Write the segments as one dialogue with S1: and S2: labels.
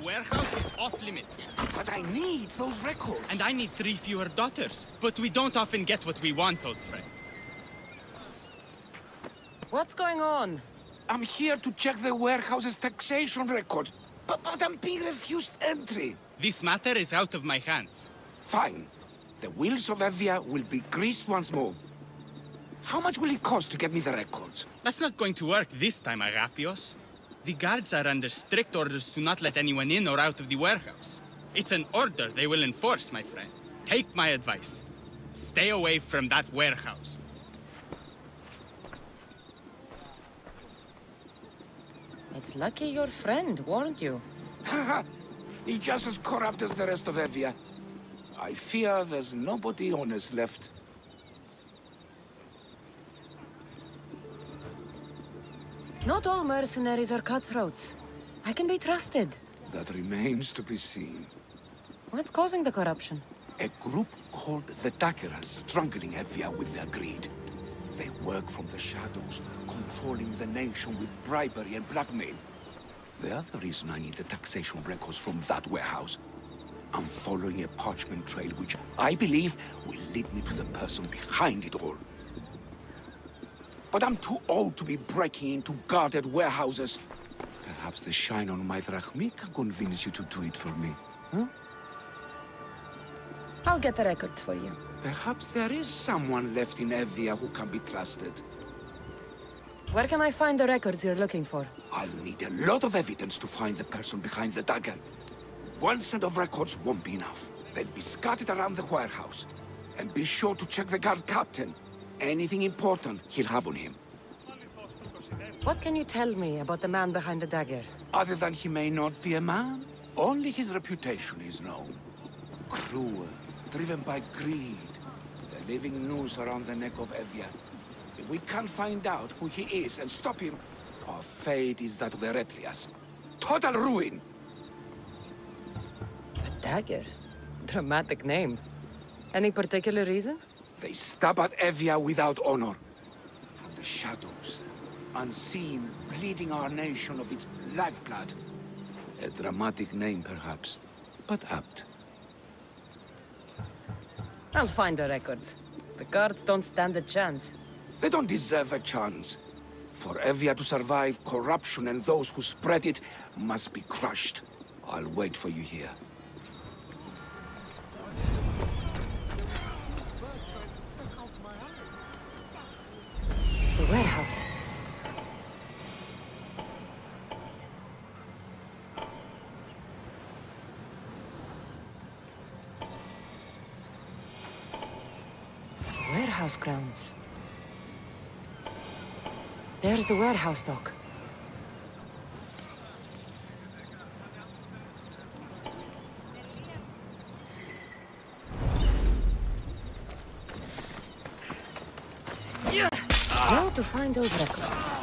S1: warehouse is off limits.
S2: But I need those records.
S1: And I need 3 fewer daughters. But we don't often get what we want, old friend.
S3: What's going on?
S2: I'm here to check the warehouse's taxation records, but I'm being refused entry.
S1: This matter is out of my hands.
S2: Fine. The wheels of Evia will be greased once more. How much will it cost to get me the records?
S1: That's not going to work this time, Agapios. The guards are under strict orders to not let anyone in or out of the warehouse. It's an order they will enforce, my friend. Take my advice. Stay away from that warehouse.
S3: It's lucky your friend warned you.
S2: Haha! He's just as corrupt as the rest of Evia. I fear there's nobody honest left.
S3: Not all mercenaries are cutthroats. I can be trusted.
S2: That remains to be seen.
S3: What's causing the corruption?
S2: A group called the Dagger is strangling Evia with their greed. They work from the shadows, controlling the nation with bribery and blackmail. The other reason I need the taxation records from that warehouse. I'm following a parchment trail which I believe will lead me to the person behind it all. But I'm too old to be breaking into guarded warehouses. Perhaps the shine on my drachmi can convince you to do it for me, huh?
S3: I'll get the records for you.
S2: Perhaps there is someone left in Evia who can be trusted.
S3: Where can I find the records you're looking for?
S2: I'll need a lot of evidence to find the person behind the Dagger. One set of records won't be enough. They'll be scattered around the warehouse. And be sure to check the guard captain. Anything important he'll have on him.
S3: What can you tell me about the man behind the dagger?
S2: Other than he may not be a man, only his reputation is known. Cruel, driven by greed. The living noose around the neck of Evia. If we can't find out who he is and stop him, our fate is that of the Eretrias. Total ruin!
S3: The dagger? Dramatic name. Any particular reason?
S2: They stab at Evia without honor. From the shadows, unseen, bleeding our nation of its lifeblood. A dramatic name, perhaps, but apt.
S3: I'll find the records. The guards don't stand a chance.
S2: They don't deserve a chance. For Evia to survive, corruption and those who spread it must be crushed. I'll wait for you here.
S3: The warehouse. The warehouse grounds. There's the warehouse dock. Now to find those records.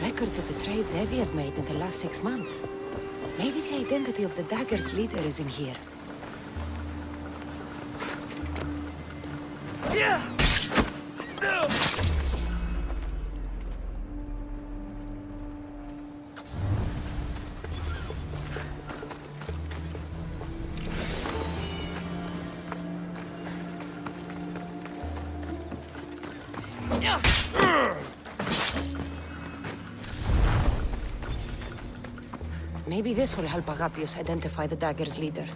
S3: Records of the trades Evie has made in the last 6 months. Maybe the identity of the Dagger's leader is in here. Maybe this will help Agapios identify the Dagger's leader.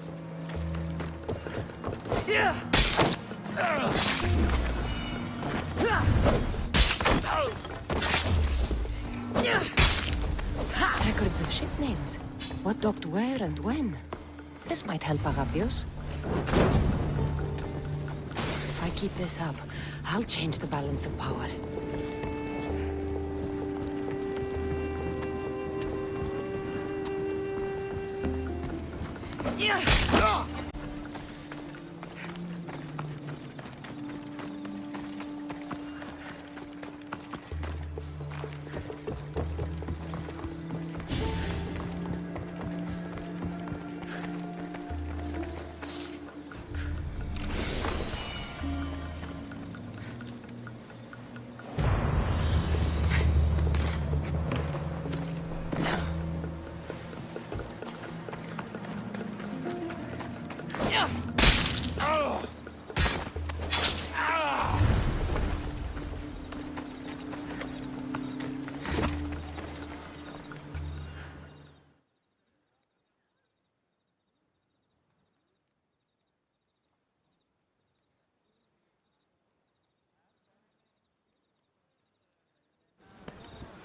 S3: Records of ship names. What docked where and when. This might help Agapios. If I keep this up, I'll change the balance of power.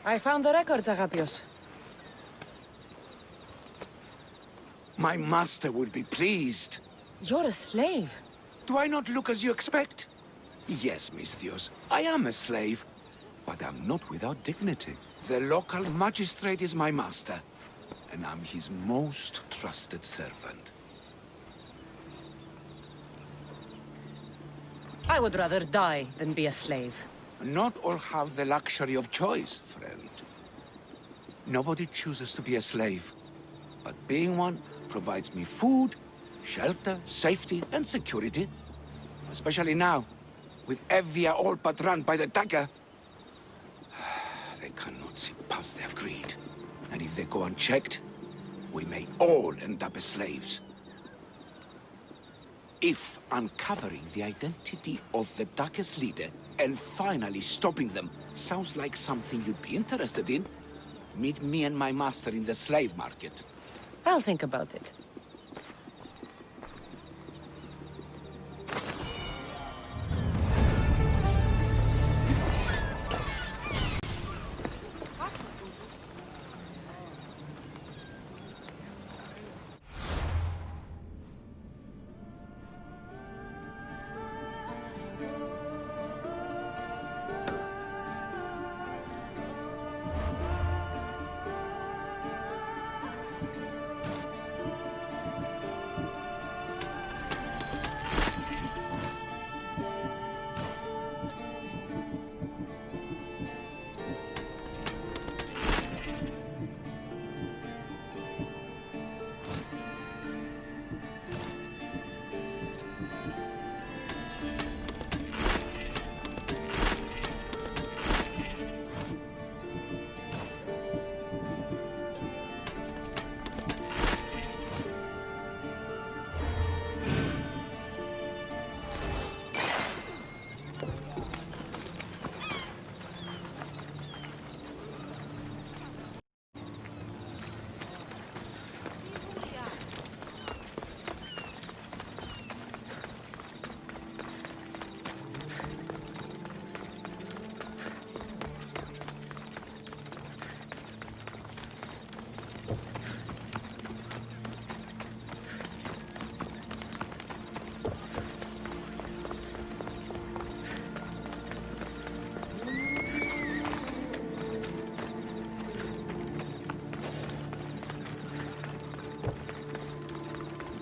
S3: I found the records, Agapios.
S2: My master will be pleased.
S3: You're a slave.
S2: Do I not look as you expect? Yes, Misthios, I am a slave, but I'm not without dignity. The local magistrate is my master, and I'm his most trusted servant.
S3: I would rather die than be a slave.
S2: Not all have the luxury of choice, friend. Nobody chooses to be a slave, but being one provides me food, shelter, safety, and security. Especially now, with Evia all but run by the Dagger. They cannot see past their greed. And if they go unchecked, we may all end up as slaves. If uncovering the identity of the Dagger's leader and finally stopping them sounds like something you'd be interested in, meet me and my master in the slave market.
S3: I'll think about it.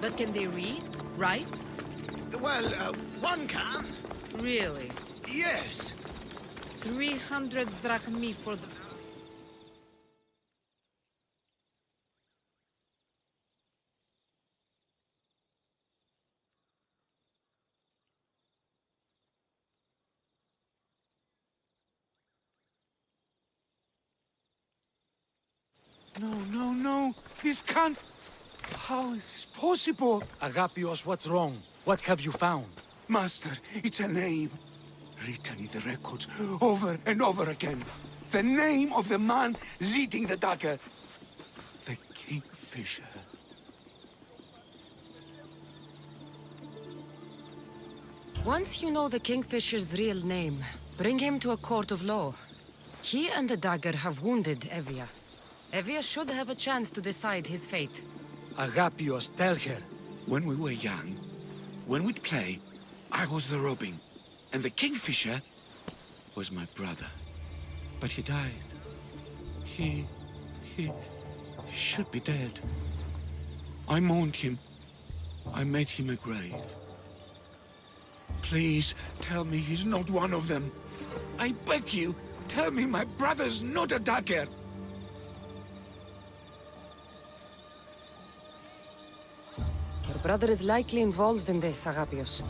S4: But can they read? Write?
S5: Well, one can.
S4: Really?
S5: Yes.
S4: 300 drachmi for the...
S2: No. This can't... How is this possible?
S6: Agapios, what's wrong? What have you found?
S2: Master, it's a name. Written in the records over and over again. The name of the man leading the Dagger. The Kingfisher.
S3: Once you know the Kingfisher's real name, bring him to a court of law. He and the Dagger have wounded Evia. Evia should have a chance to decide his fate.
S6: Agapios, tell her.
S2: When we were young, when we'd play, I was the robin. And the Kingfisher was my brother. But he died. He should be dead. I mourned him. I made him a grave. Please, tell me he's not one of them. I beg you, tell me my brother's not a Dagger.
S3: Your brother is likely involved in this, Agapios.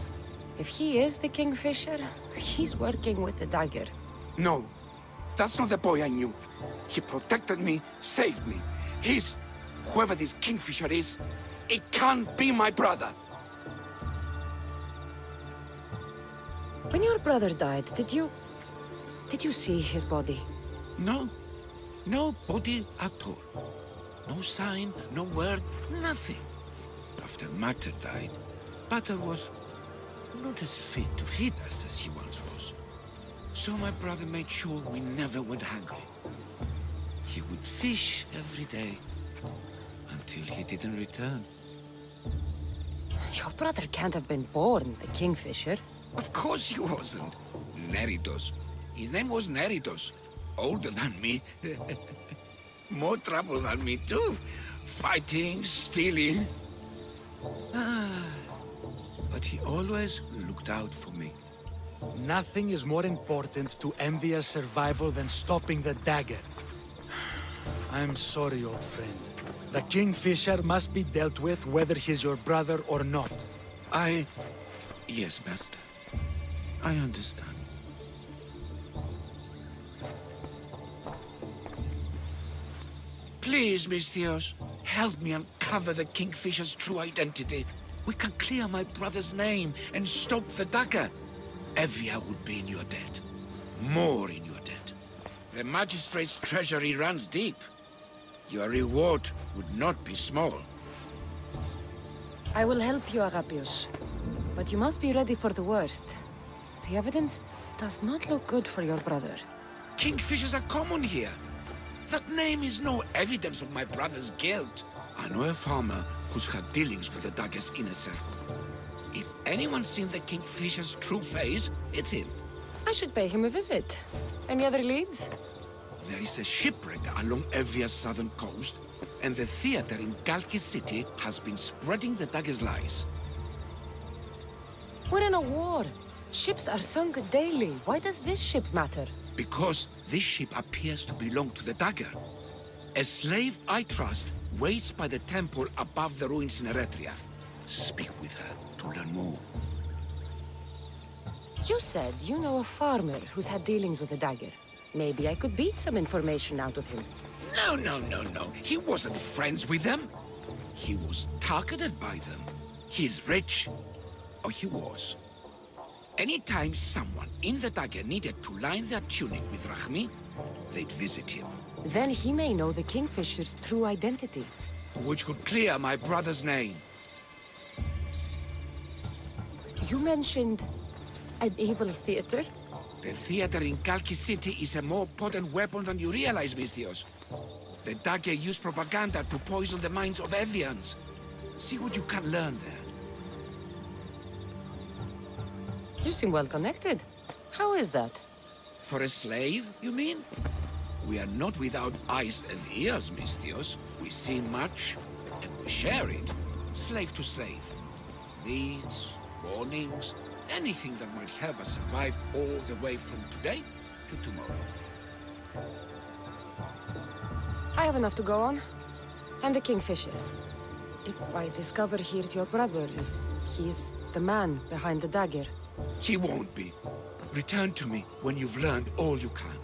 S3: If he is the Kingfisher, he's working with the Dagger.
S2: No, that's not the boy I knew. He protected me, saved me. He's... whoever this Kingfisher is, it can't be my brother.
S3: When your brother died, did you see his body?
S2: No. No body at all. No sign, no word, nothing. After Mater died, Pater was not as fit to feed us as he once was. So my brother made sure we never went hungry. He would fish every day, until he didn't return.
S3: Your brother can't have been born the Kingfisher.
S2: Of course he wasn't. Neritos. His name was Neritos. Older than me. More trouble than me too. Fighting, stealing. But he always looked out for me.
S6: Nothing is more important to Envia's survival than stopping the Dagger. I'm sorry, old friend. The Kingfisher must be dealt with whether he's your brother or not.
S2: Yes, Master. I understand. Please, Misthios, help me uncover the Kingfisher's true identity. We can clear my brother's name and stop the Dagger. Evia would be in your debt. More in your debt. The Magistrate's treasury runs deep. Your reward would not be small.
S3: I will help you, Agapios. But you must be ready for the worst. The evidence does not look good for your brother.
S2: Kingfishers are common here. That name is no evidence of my brother's guilt. I know a farmer who's had dealings with the Dagger's inner circle. If anyone's seen the Kingfisher's true face, it's him.
S3: I should pay him a visit. Any other leads?
S2: There is a shipwreck along Evia's southern coast, and the theater in Kalki City has been spreading the Dagger's lies.
S3: We're in a war. Ships are sunk daily. Why does this ship matter?
S2: Because this ship appears to belong to the Dagger. A slave I trust waits by the temple above the ruins in Eretria. Speak with her to learn more.
S3: You said you know a farmer who's had dealings with the Dagger. Maybe I could beat some information out of him.
S2: No. He wasn't friends with them. He was targeted by them. He's rich. Or he was. Anytime someone in the Dagger needed to line their tunic with Rahmi, they'd visit him.
S3: Then he may know the Kingfisher's true identity.
S2: Which could clear my brother's name.
S3: You mentioned an evil theater?
S2: The theater in Kalki City is a more potent weapon than you realize, Misthios. The Dagger use propaganda to poison the minds of Evians. See what you can learn there.
S3: You seem well connected. How is that?
S2: For a slave, you mean? We are not without eyes and ears, Misthios. We see much, and we share it. Slave to slave. Needs, warnings, anything that might help us survive all the way from today to tomorrow.
S3: I have enough to go on. And the Kingfisher. If I discover he's your brother, if he's the man behind the Dagger.
S2: He won't be. Return to me when you've learned all you can.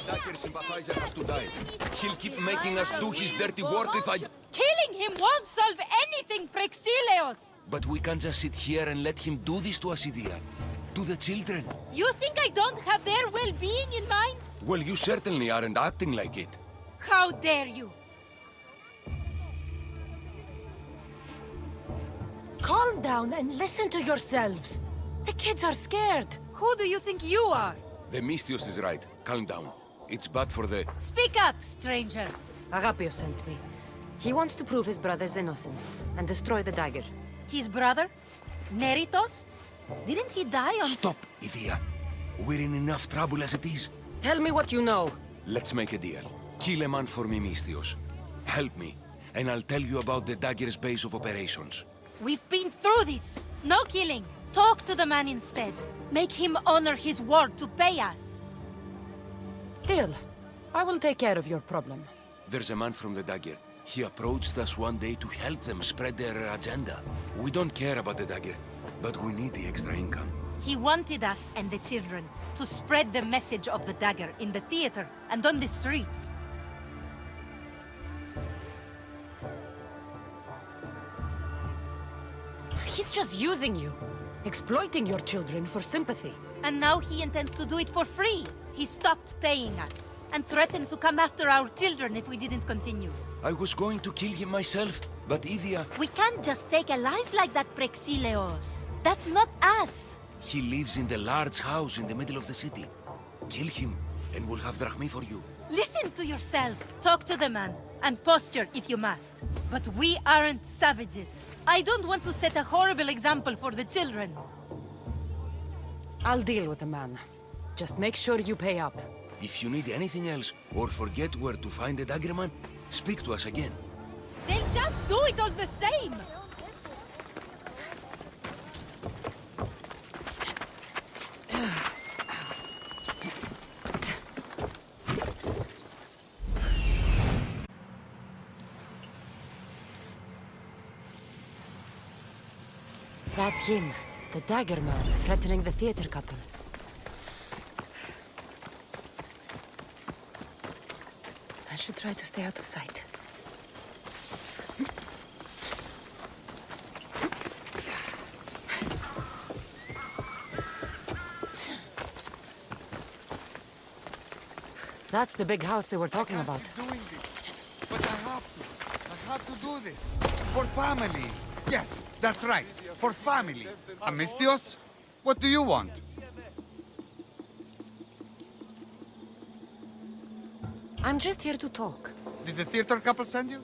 S7: Dagger sympathizes us to die. He'll keep making us do his dirty work if I...
S8: Killing
S4: him won't solve anything, Praxilios!
S2: But we can't just sit here and let him do this to us, Idia. To the children.
S4: You think I don't have their well-being in mind?
S2: Well, you certainly aren't acting like it.
S4: How dare you!
S3: Calm down and listen to yourselves. The kids are scared.
S4: Who do you think you are?
S2: The Mystios is right. Calm down. It's bad for the...
S4: Speak up, stranger.
S3: Agapios sent me. He wants to prove his brother's innocence and destroy the dagger.
S4: His brother? Neritos? Didn't he die on...
S2: Stop, Idia. We're in enough trouble as it is.
S3: Tell me what you know.
S2: Let's make a deal. Kill a man for me, Mystios. Help me, and I'll tell you about the Dagger's base of operations.
S4: We've been through this. No killing. Talk to the man instead. Make him honor his word to pay us.
S3: Deal. I will take care of your problem.
S2: There's a man from the Dagger. He approached us one day to help them spread their agenda. We don't care about the Dagger, but we need the extra income.
S4: He wanted us and the children to spread the message of the dagger in the theater and on the streets.
S3: He's just using you. Exploiting your children for sympathy.
S4: And now he intends to do it for free. He stopped paying us and threatened to come after our children if we didn't continue.
S2: I was going to kill him myself, but Idia...
S4: We can't just take a life like that, Praxilios. That's not us.
S2: He lives in the large house in the middle of the city. Kill him, and we'll have drachmi for you.
S4: Listen to yourself. Talk to the man, and posture if you must. But we aren't savages. I don't want to set a horrible example for the children.
S3: I'll deal with the man. Just make sure you pay up.
S2: If you need anything else, or forget where to find the Daggerman, speak to us again.
S4: They'll just do it all the same!
S3: That's him, the Dagger man, threatening the theater couple. I should try to stay out of sight. That's the big house they were talking about.
S5: Doing this, but I have to do this. For family. Yes, that's right. For family. Amistios, what do you want?
S3: I'm just here to talk.
S5: Did the theater couple send you?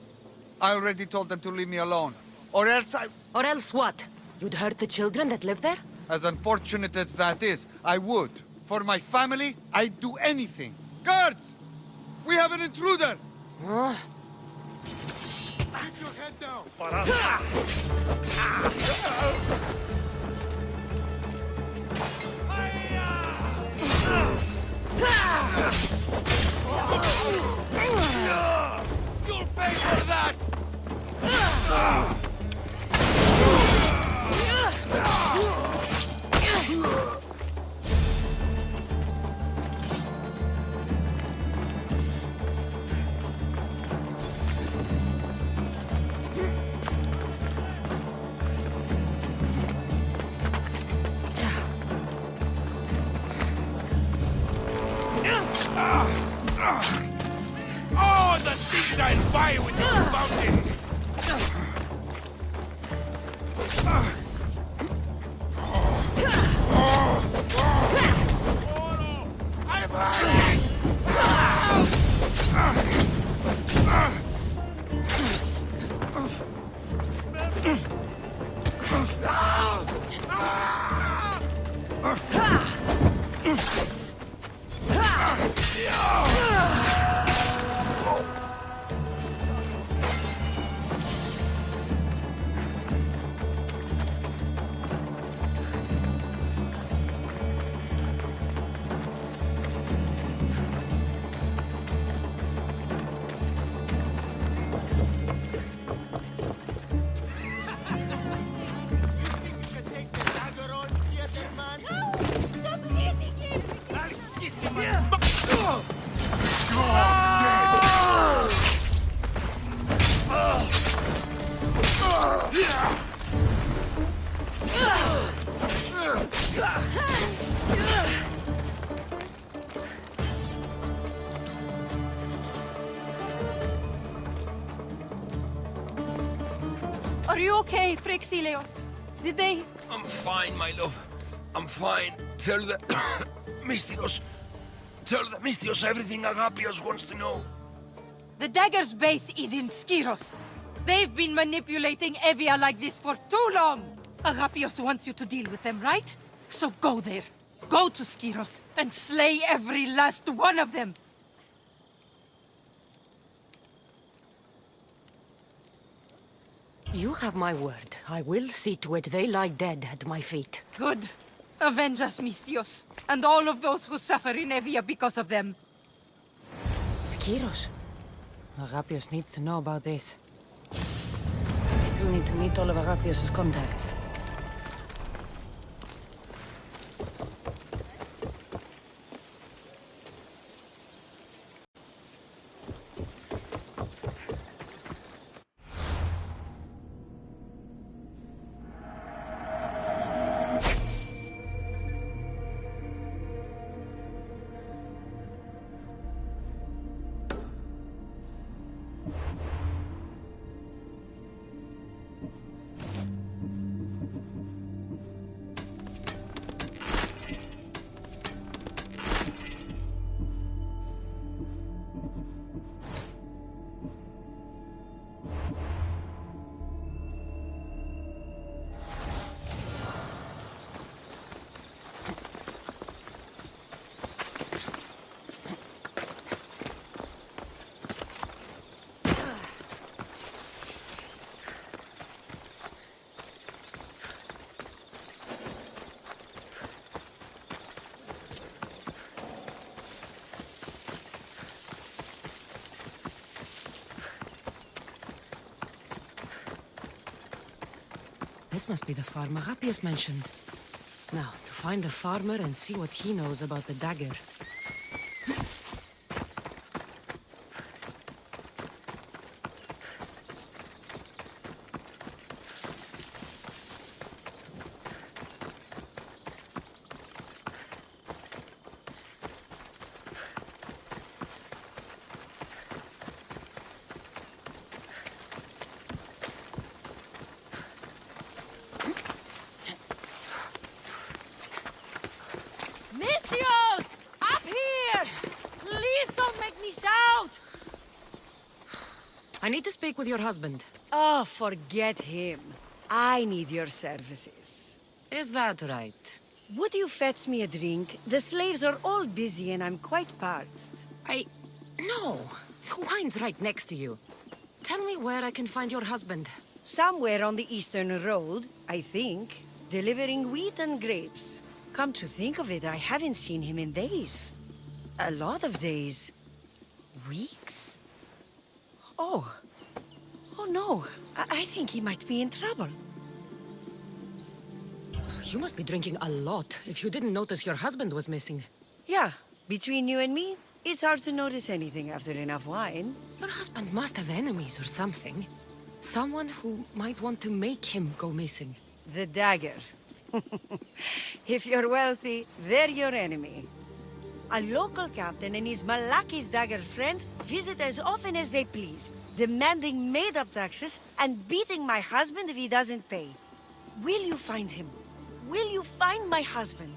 S5: I already told them to leave me alone. Or else I...
S3: Or else what? You'd hurt the children that live there?
S5: As unfortunate as that is, I would. For my family, I'd do anything. Guards! We have an intruder!
S3: Huh?
S5: Keep your head down!
S2: You'll pay for that! Oh, the things I'll buy with your fountain! I'm hurting!
S4: Are you okay, Prexilios? Did they...
S7: I'm fine, my love. I'm fine. Tell the... Mystios. Tell the Mystios everything Agapios wants to know.
S4: The Dagger's base is in Skiros. They've been manipulating Evia like this for too long. Agapios wants you to deal with them, right? So go there. Go to Skiros and slay every last one of them.
S3: You have my word. I will see to it they lie dead at my feet.
S4: Good. Avenge us, Mystios, and all of those who suffer in Evia because of them.
S3: Skiros. Agapios needs to know about this. I still need to meet all of Agapios' contacts. This must be the farm Agapios mentioned. Now, to find the farmer and see what he knows about the dagger.
S8: Mystios! Up here! Please don't make me shout!
S3: I need to speak with your husband.
S8: Oh, forget him. I need your services.
S3: Is that right?
S8: Would you fetch me a drink? The slaves are all busy and I'm quite parched.
S3: No! The wine's right next to you. Tell me where I can find your husband.
S8: Somewhere on the Eastern Road, I think, delivering wheat and grapes. Come to think of it, I haven't seen him in days. A lot of days. Weeks? Oh. Oh no, I think he might be in trouble.
S3: You must be drinking a lot if you didn't notice your husband was missing.
S8: Yeah, between you and me, it's hard to notice anything after enough wine.
S3: Your husband must have enemies or something. Someone who might want to make him go missing.
S8: The Dagger. If you're wealthy, they're your enemy. A local captain and his Malaki's Dagger friends visit as often as they please, demanding made-up taxes and beating my husband if he doesn't pay. Will you find him? Will you find my husband?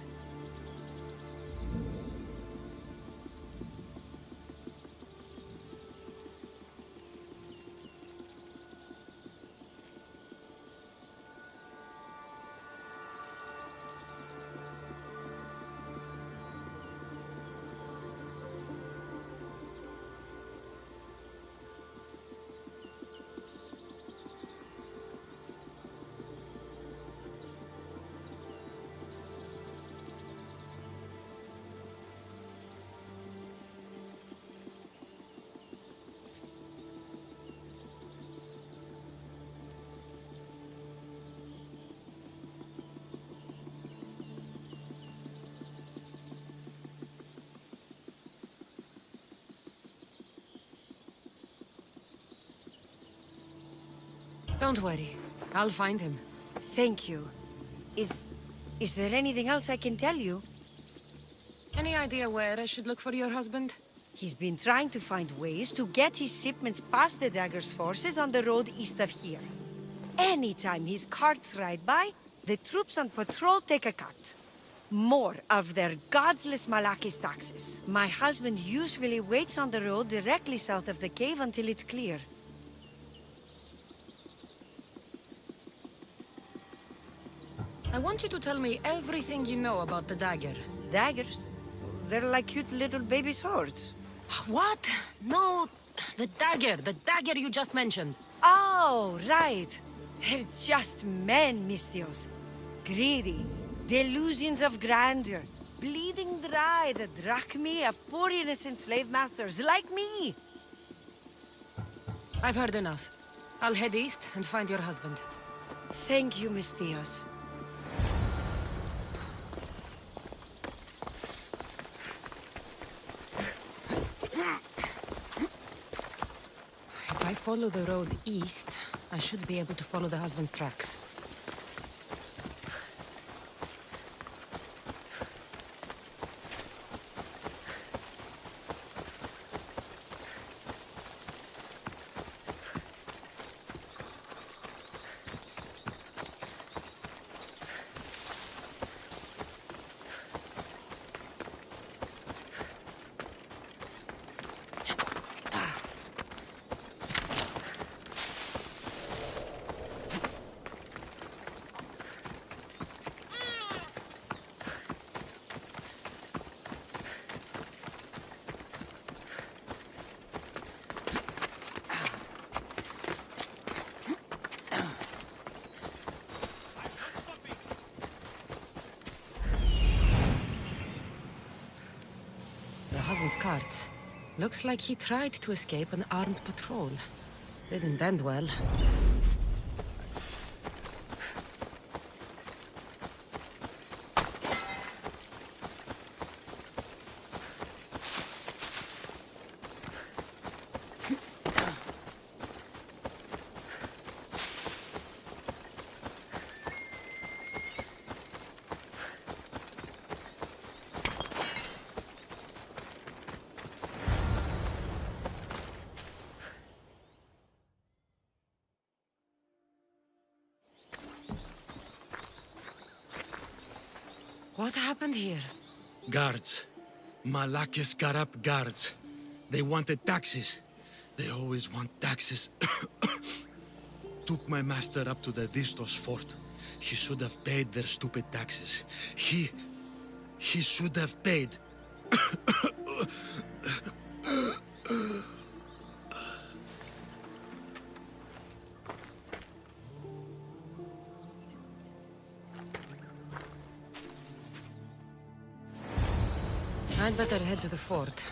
S3: Don't worry. I'll find him.
S8: Thank you. Is there anything else I can tell you?
S3: Any idea where I should look for your husband?
S8: He's been trying to find ways to get his shipments past the Dagger's forces on the road east of here. Anytime his carts ride by, the troops on patrol take a cut. More of their godless Malakis taxes. My husband usually waits on the road directly south of the cave until it's clear.
S3: I want you to tell me everything you know about the Dagger.
S8: Daggers? They're like cute little baby swords.
S3: What? No, the Dagger you just mentioned.
S8: Oh, right. They're just men, Mistios. Greedy, delusions of grandeur, bleeding dry the drachmae of poor innocent slave masters like me.
S3: I've heard enough. I'll head east and find your husband.
S8: Thank you, Mistios.
S3: If I follow the road east, I should be able to follow the husband's tracks. The husband's carts. Looks like he tried to escape an armed patrol. Didn't end well. What happened here?
S6: Guards. Malakis got up guards. They wanted taxes. They always want taxes. Took my master up to the Distos fort. He should have paid their stupid taxes. He should have paid.
S3: I'd better head to the fort.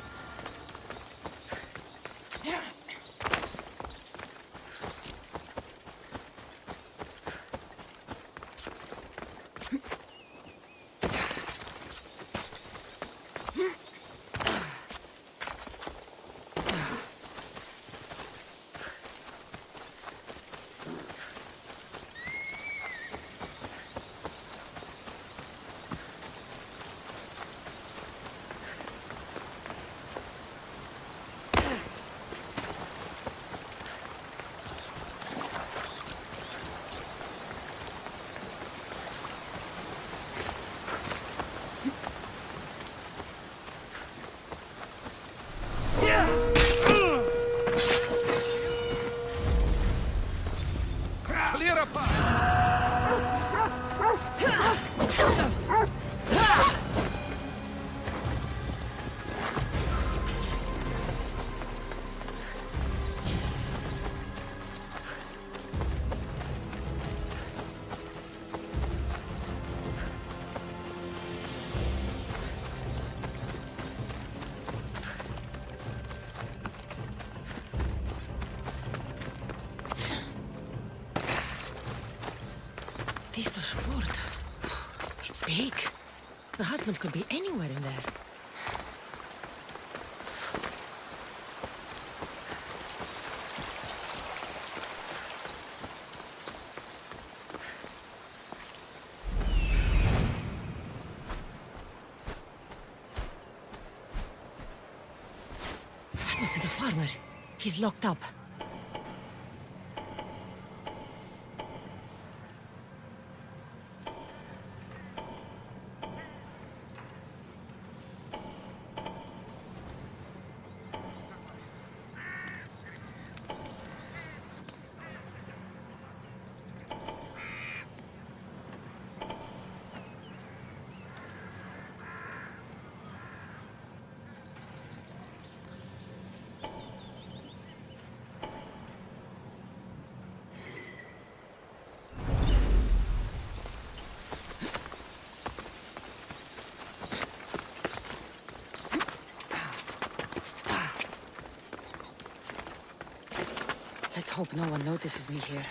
S7: Clear a path!
S3: Distos fort. It's big. The husband could be anywhere in there. He's locked up. Let's hope no one notices me here.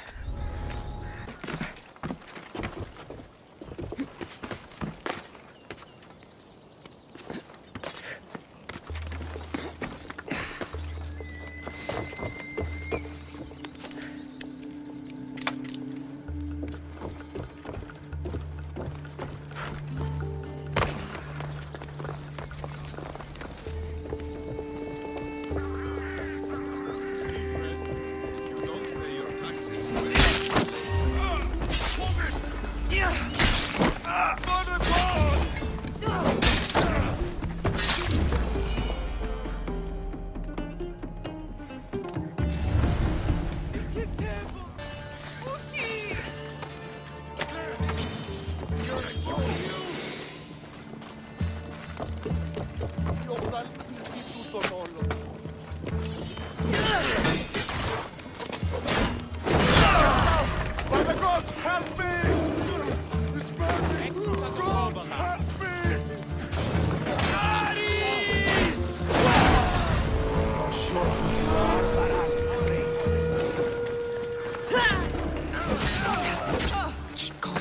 S3: Keep going.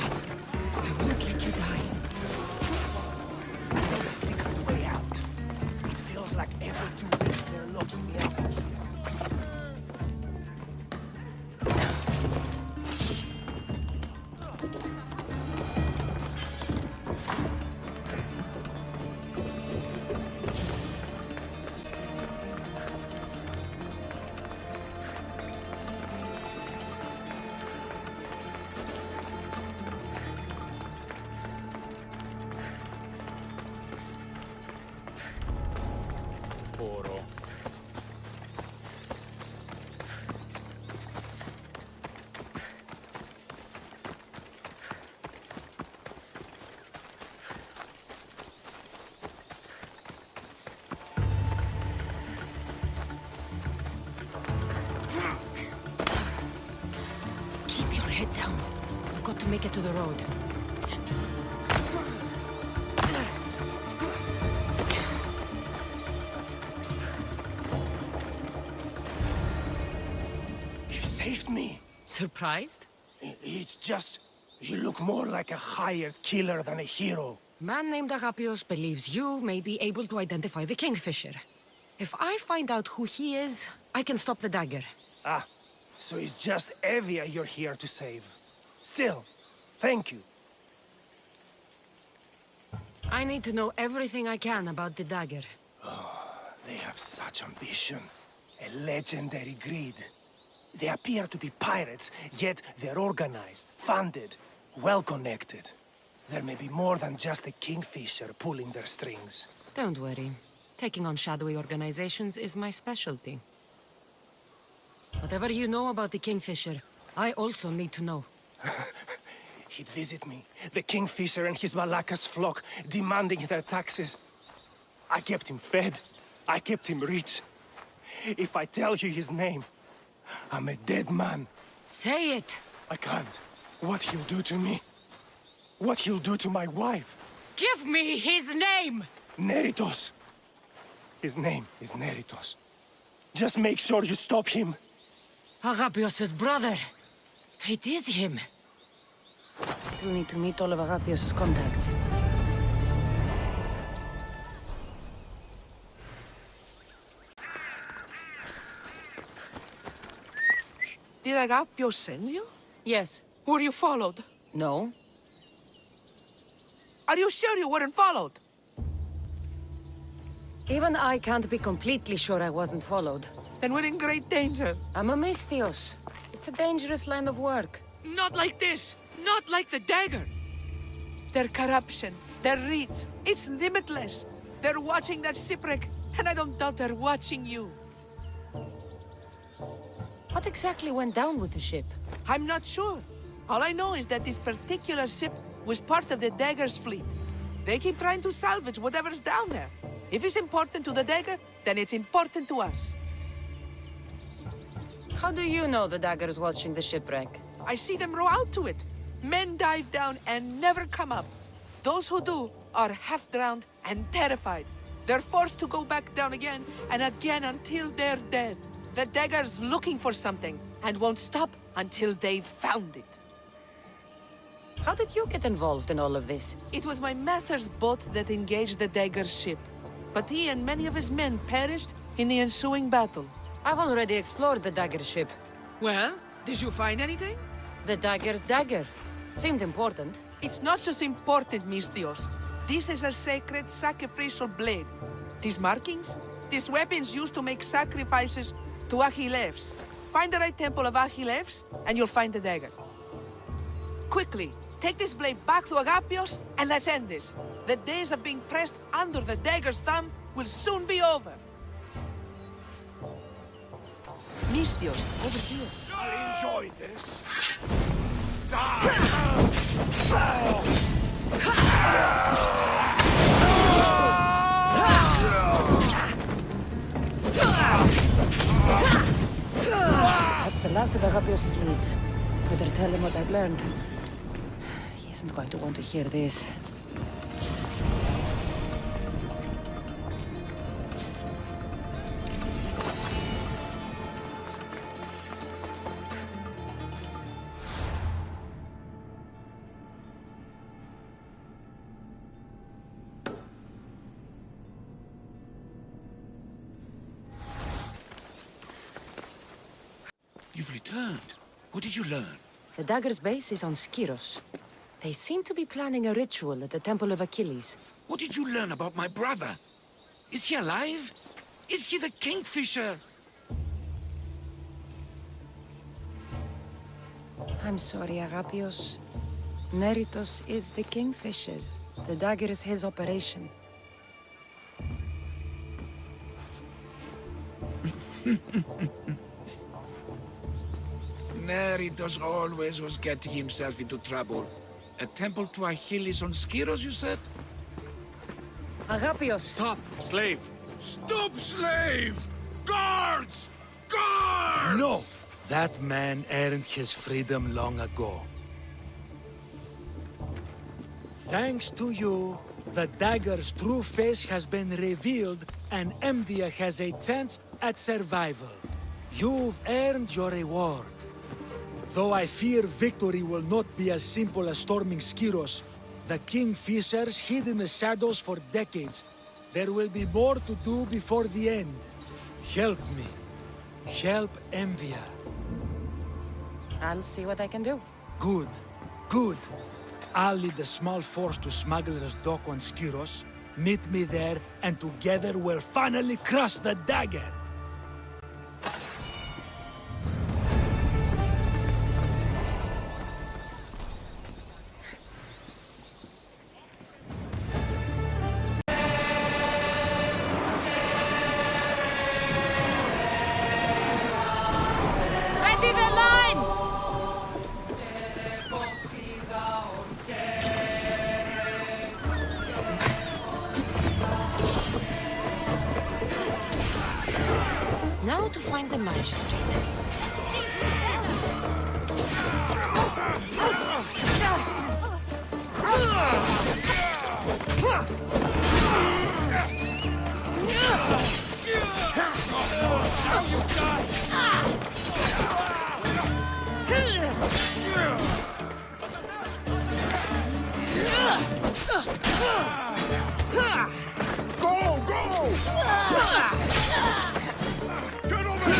S3: I won't let you die.
S9: A secret way out. It feels like every 2 weeks they're locking me up in here.
S3: Keep your head down. We've got to make it to the road.
S9: You saved me.
S3: Surprised?
S9: It's just... you look more like a hired killer than a hero.
S3: Man named Agapios believes you may be able to identify the Kingfisher. If I find out who he is, I can stop the Dagger.
S9: Ah, so it's just Evia you're here to save. Still, thank you.
S3: I need to know everything I can about the Dagger.
S9: They have such ambition. A legendary greed. They appear to be pirates, yet they're organized, funded, well-connected. There may be more than just the Kingfisher pulling their strings.
S3: Don't worry. Taking on shadowy organizations is my specialty. Whatever you know about the Kingfisher, I also need to know.
S9: He'd visit me, the Kingfisher and his Malacca's flock, demanding their taxes. I kept him fed. I kept him rich. If I tell you his name, I'm a dead man.
S3: Say it!
S9: I can't. What he'll do to me. What he'll do to my wife.
S3: Give me his name!
S9: Neritos. His name is Neritos. Just make sure you stop him.
S3: Agapios' brother. It is him. I still need to meet all of Agapios' contacts.
S10: Did Agapios send you?
S3: Yes.
S10: Were you followed?
S3: No?
S10: Are you sure you weren't followed?
S3: Even I can't be completely sure I wasn't followed.
S10: then we're in great danger.
S3: I'm a Misthios. It's a dangerous line of work.
S10: Not like this! Not like the Dagger! Their corruption, their reach, it's limitless. They're watching that shipwreck, and I don't doubt they're watching you.
S3: What exactly went down with the ship?
S10: I'm not sure. All I know is that this particular ship was part of the Dagger's fleet. They keep trying to salvage whatever's down there. If it's important to the Dagger, then it's important to us.
S3: How do you know the Dagger's watching the shipwreck?
S10: I see them row out to it. Men dive down and never come up. Those who do are half-drowned and terrified. They're forced to go back down again and again until they're dead. The Dagger's looking for something and won't stop until they've found it.
S3: How did you get involved in all of this?
S10: It was my master's boat that engaged the Dagger's ship, but he and many of his men perished in the ensuing battle.
S3: I've already explored the Dagger ship.
S10: Well, did you find anything?
S3: The Dagger's dagger. Seemed important.
S10: It's not just important, Misthios. This is a sacred sacrificial blade. These markings? These weapons used to make sacrifices to Achilles. Find the right temple of Achilles, and you'll find the dagger. Quickly, take this blade back to Agapios, and let's end this. The days of being pressed under the dagger's thumb will soon be over. Misthios, over here.
S2: I'll enjoy this.
S3: That's the last of Agapios' leads. Better tell him what I've learned. He isn't going to want to hear this.
S2: You've returned. What did you learn?
S3: The Dagger's base is on Skiros. They seem to be planning a ritual at the Temple of Achilles.
S2: What did you learn about my brother? Is he alive? Is he the Kingfisher?
S3: I'm sorry, Agapios. Neritos is the Kingfisher. The Dagger is his operation.
S2: Neritos always was getting himself into trouble. A temple to Achilles on Skiros, you said?
S3: Agapios!
S2: Stop, slave! Stop, slave! Guards! Guards!
S6: No! That man earned his freedom long ago. Thanks to you, the Dagger's true face has been revealed and Emdia has a chance at survival. You've earned your reward. Though I fear victory will not be as simple as storming Skiros, the Kingfishers hid in the shadows for decades. There will be more to do before the end. Help me. Help Emvia.
S3: I'll see what I can do.
S6: Good. Good. I'll lead a small force to Smuggler's Dock on Skiros. Meet me there, and together we'll finally crush the Dagger!
S3: Ready the line! Now to find the magistrate.
S2: Go! Go! Get over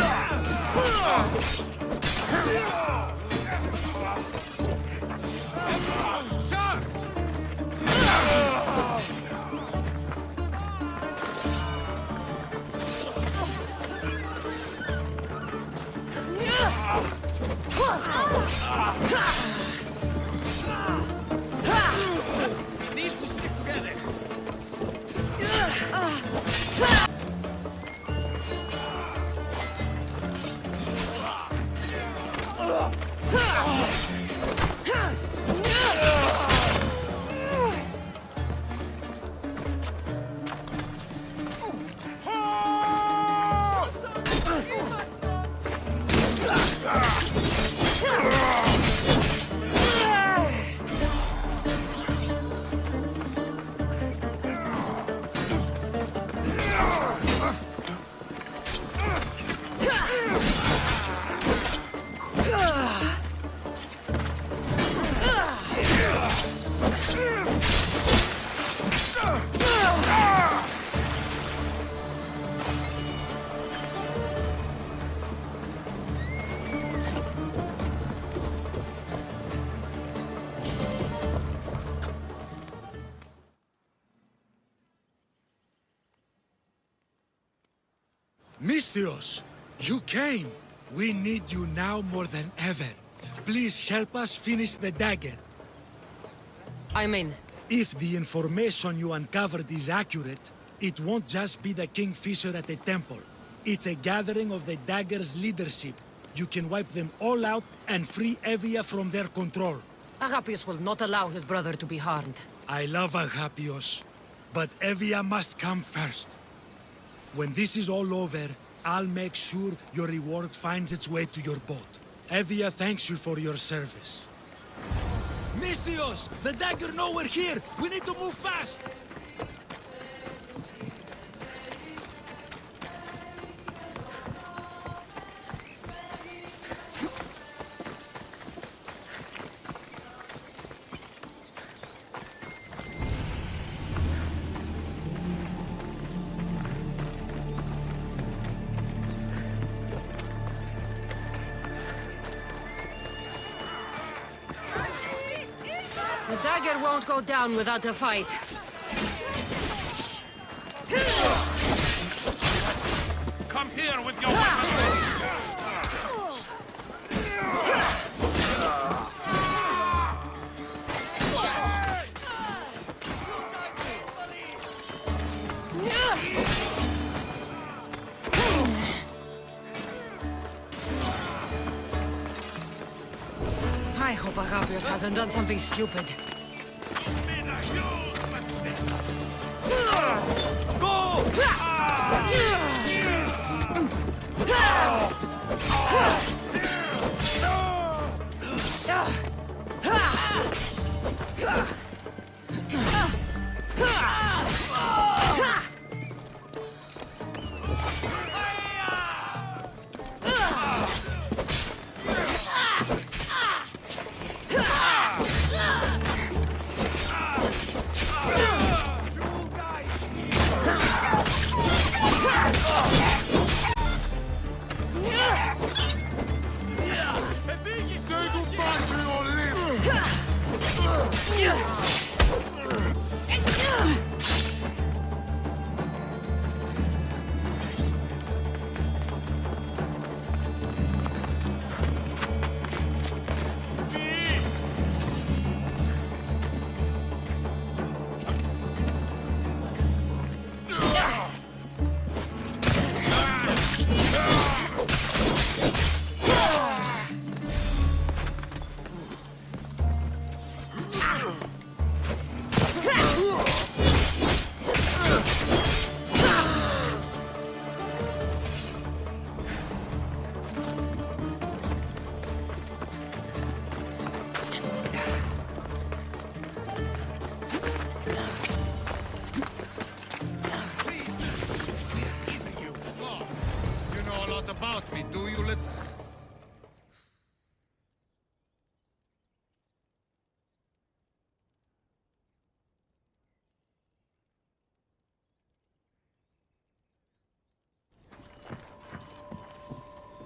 S6: Misthios, you came. We need you now more than ever. Please help us finish the dagger.
S3: I'm in.
S6: If the information you uncovered is accurate, it won't just be the Kingfisher at the temple. It's a gathering of the Dagger's leadership. You can wipe them all out and free Evia from their control.
S3: Agapius will not allow his brother to be harmed.
S6: I love Agapios, but Evia must come first. When this is all over, I'll make sure your reward finds its way to your boat. Evia thanks you for your service. Misthios! The Dagger know we're here! We need to move fast!
S3: The Dagger won't go down without a fight.
S7: Come here with your weapons ready.
S3: I hope Agapius hasn't done something stupid.
S5: About me, do you let...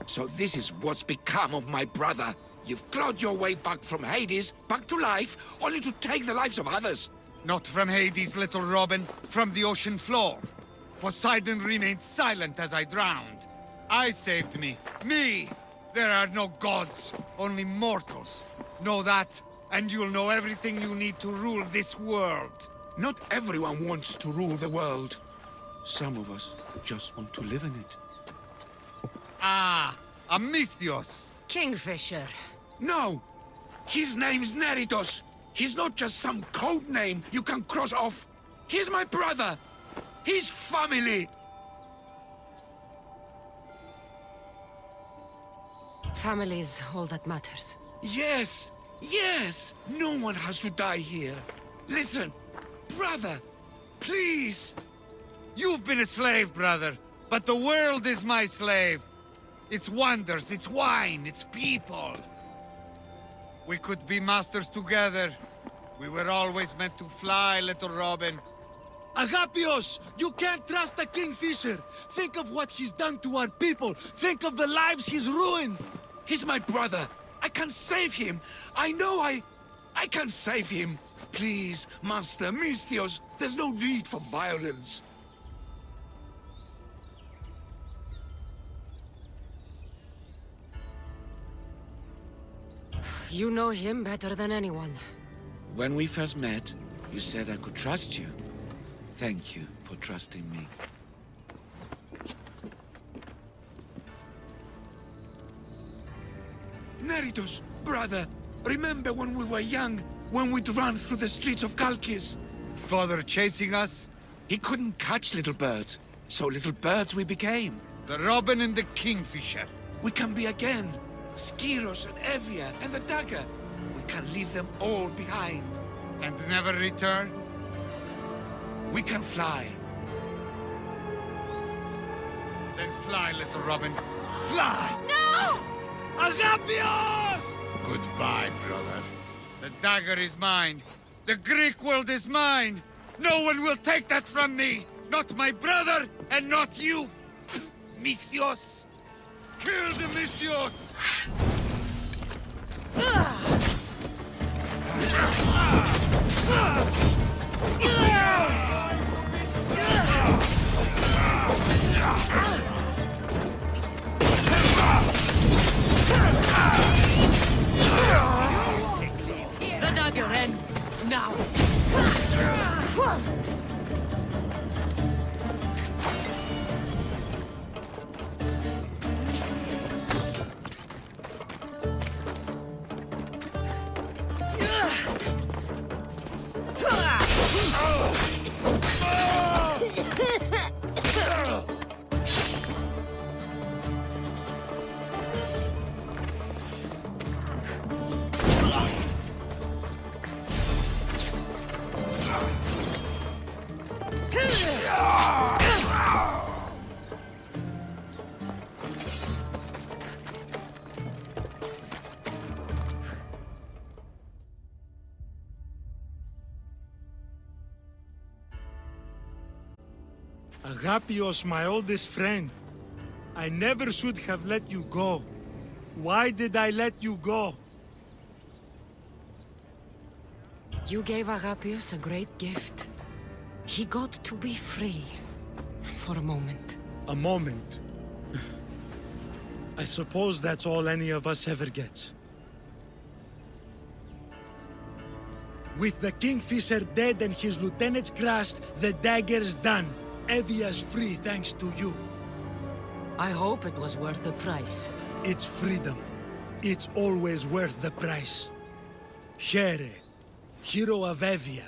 S2: So this is what's become of my brother. You've clawed your way back from Hades, back to life, only to take the lives of others.
S5: Not from Hades, little Robin, from the ocean floor. Poseidon remained silent as I drowned. I saved me. Me! There are no gods, only mortals. Know that, and you'll know everything you need to rule this world.
S2: Not everyone wants to rule the world. Some of us just want to live in it.
S5: Ah, Misthios.
S3: Kingfisher.
S2: No! His name's Neritos. He's not just some code name you can cross off. He's my brother. He's family.
S3: Family's all that matters.
S2: Yes, yes. No one has to die here. Listen, brother, please.
S5: You've been a slave, brother, but the world is my slave. Its wonders, its wine, its people. We could be masters together. We were always meant to fly, little Robin.
S6: Agapios! You can't trust the Kingfisher! Think of what he's done to our people! Think of the lives he's ruined!
S2: He's my brother. I can save him. I know I can save him. Please, Master Misthios, there's no need for violence.
S3: You know him better than anyone.
S2: When we first met, you said I could trust you. Thank you for trusting me. Neritos, brother, remember when we were young, when we'd run through the streets of Kalkis?
S5: Father chasing us?
S2: He couldn't catch little birds, so little birds we became.
S5: The robin and the kingfisher.
S2: We can be again. Skiros and Evia and the Dagger. We can leave them all behind.
S5: And never return?
S2: We can fly.
S5: Then fly, little robin. Fly!
S3: No!
S2: Agapios!
S5: Goodbye, brother. The dagger is mine. The Greek world is mine. No one will take that from me. Not my brother, and not you. Misthios! Kill the Misthios!
S3: The dagger ends now.
S6: Agapios, my oldest friend. I never should have let you go. Why did I let you go?
S3: You gave Agapios a great gift. He got to be free. For a moment.
S6: A moment. I suppose that's all any of us ever gets. With the Kingfisher dead and his lieutenants crushed, the Dagger's done. Evia's free thanks to you.
S3: I hope it was worth the price.
S6: It's freedom. It's always worth the price. Here, hero of Evia.